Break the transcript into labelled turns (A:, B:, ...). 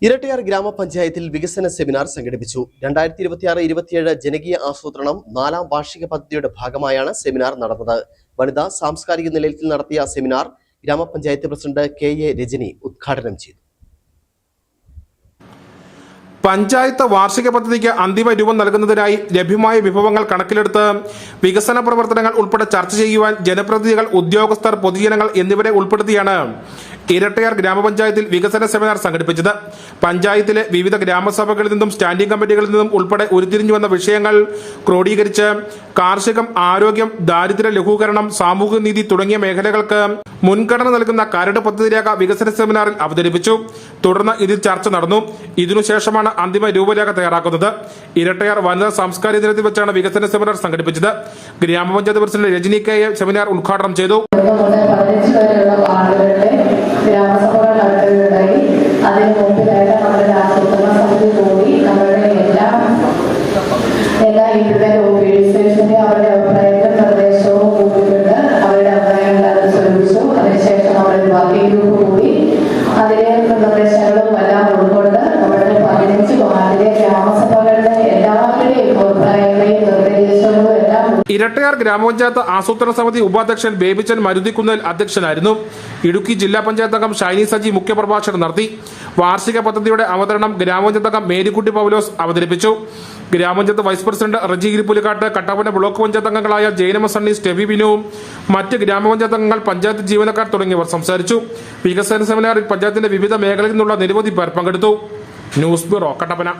A: ഇരട്ടയാർ ഗ്രാമപഞ്ചായത്തിൽ വികസന സെമിനാർ സംഘടിപ്പിച്ചു. 2026-27 ജനകീയ ആസൂത്രണം 4ാം വാർഷിക പദ്ധതിയുടെ ഭാഗമായാണ് സെമിനാർ നടന്നത്. വനിതാ സാംസ്കാരിക നിലയത്തിൽ നടത്തിയ സെമിനാർ ഗ്രാമപഞ്ചായത്ത് പ്രസിഡന്റ് KA രജനി ഉദ്ഘാടനം ചെയ്തു.
B: പഞ്ചായത്ത് വാർഷിക പദ്ധതിക്ക് അന്തിമ രൂപം നൽകുന്നതിനായി ലഭ്യമായ വിഭവങ്ങൾ കണക്കിലെടുത്ത് വികസന പ്രവർത്തനങ്ങൾ ഉൾപ്പെടെ ചർച്ച ചെയ്യുവാൻ ജനപ്രതിനിധികൾ, ഉദ്യോഗസ്ഥർ, പൊതുജനങ്ങൾ എന്നിവരെ ഉൾപ്പെടുത്തിയാണ് ഇരട്ടയാർ ഗ്രാമപഞ്ചായത്തിൽ വികസന സെമിനാർ സംഘടിപ്പിച്ചത്. പഞ്ചായത്തിലെ വിവിധ ഗ്രാമസഭകളിൽ നിന്നും സ്റ്റാൻഡിംഗ് കമ്മിറ്റികളിൽ നിന്നും ഉൾപ്പെടെ ഉരുത്തിരിഞ്ഞു വന്ന വിഷയങ്ങൾ ക്രോഡീകരിച്ച് കാർഷികം, ആരോഗ്യം, ദാരിദ്ര്യ ലഘൂകരണം, സാമൂഹ്യനീതി തുടങ്ങിയ മേഖലകൾക്ക് മുൻഗണന നൽകുന്ന കരട് പദ്ധതി രേഖ വികസന സെമിനാറിൽ അവതരിപ്പിച്ചു. തുടർന്ന് ഇതിൽ ചർച്ച നടന്നു. ഇതിനുശേഷമാണ് അന്തിമ രൂപരേഖ തയ്യാറാക്കുന്നത്. ഇരട്ടയാർ വനിതാ സാംസ്കാരിക ദിനത്തിൽ വെച്ചാണ് വികസന സെമിനാർ സംഘടിപ്പിച്ചത്. ഗ്രാമപഞ്ചായത്ത് പ്രസിഡന്റ് രജനി KA സെമിനാർ ഉദ്ഘാടനം ചെയ്തു.
C: ഗ്രാമസഭകൾ നടത്തുകയുണ്ടായി. അതിന് മുമ്പിലായിട്ട് നമ്മുടെ ആസൂത്രണ സമിതി കൂടി നമ്മളുടെ എല്ലാ ഇൻഡിവിജ്വൽ ഓഫീസേഴ്സിന്റെ അവരുടെ അഭിപ്രായങ്ങളും നിർദ്ദേശവും കൂട്ടിയിട്ടുണ്ട്. അവരുടെ അഭിപ്രായങ്ങൾ അത് സ്വീകരിച്ചു. അതിനുശേഷം നമ്മുടെ വർക്കിംഗ് ഗ്രൂപ്പ് കൂടി അതിലെ നിർദ്ദേശങ്ങളും എല്ലാം ഉൾക്കൊണ്ട് നമ്മുടെ 15 വാർഡിലെ ഗ്രാമസഭകളുടെ എല്ലാവരുടെയും അഭിപ്രായങ്ങളെയും നിർദ്ദേശങ്ങളും എല്ലാം.
B: ഇരട്ടയാർ ഗ്രാമപഞ്ചായത്ത് ആസൂത്രണ സമിതി ഉപാധ്യക്ഷൻ ബേബിച്ചൻ മരുതിക്കുന്നേൽ അധ്യക്ഷനായിരുന്നു. ഇടുക്കി ജില്ലാ പഞ്ചായത്ത് അംഗം ഷൈനി സജി മുഖ്യപ്രഭാഷണം നടത്തി. വാർഷിക പദ്ധതിയുടെ അവതരണം ഗ്രാമപഞ്ചായത്ത് അംഗം മേരിക്കുട്ടി പൗലോസ് അവതരിപ്പിച്ചു. ഗ്രാമപഞ്ചായത്ത് vice president Reji Pulikkattu, Kattappana block panchayat അംഗങ്ങളായ ജൈനമ സണ്ണി, സ്റ്റെഫി ബിനുവും മറ്റ് ഗ്രാമപഞ്ചായത്ത് അംഗങ്ങൾ, പഞ്ചായത്ത് ജീവനക്കാർ തുടങ്ങിയവർ സംസാരിച്ചു. വികസന സെമിനാറിൽ പഞ്ചായത്തിന്റെ വിവിധ മേഖലയിൽ നിന്നുള്ള നിരവധി പേർ പങ്കെടുത്തു. News bureau, Kattappana.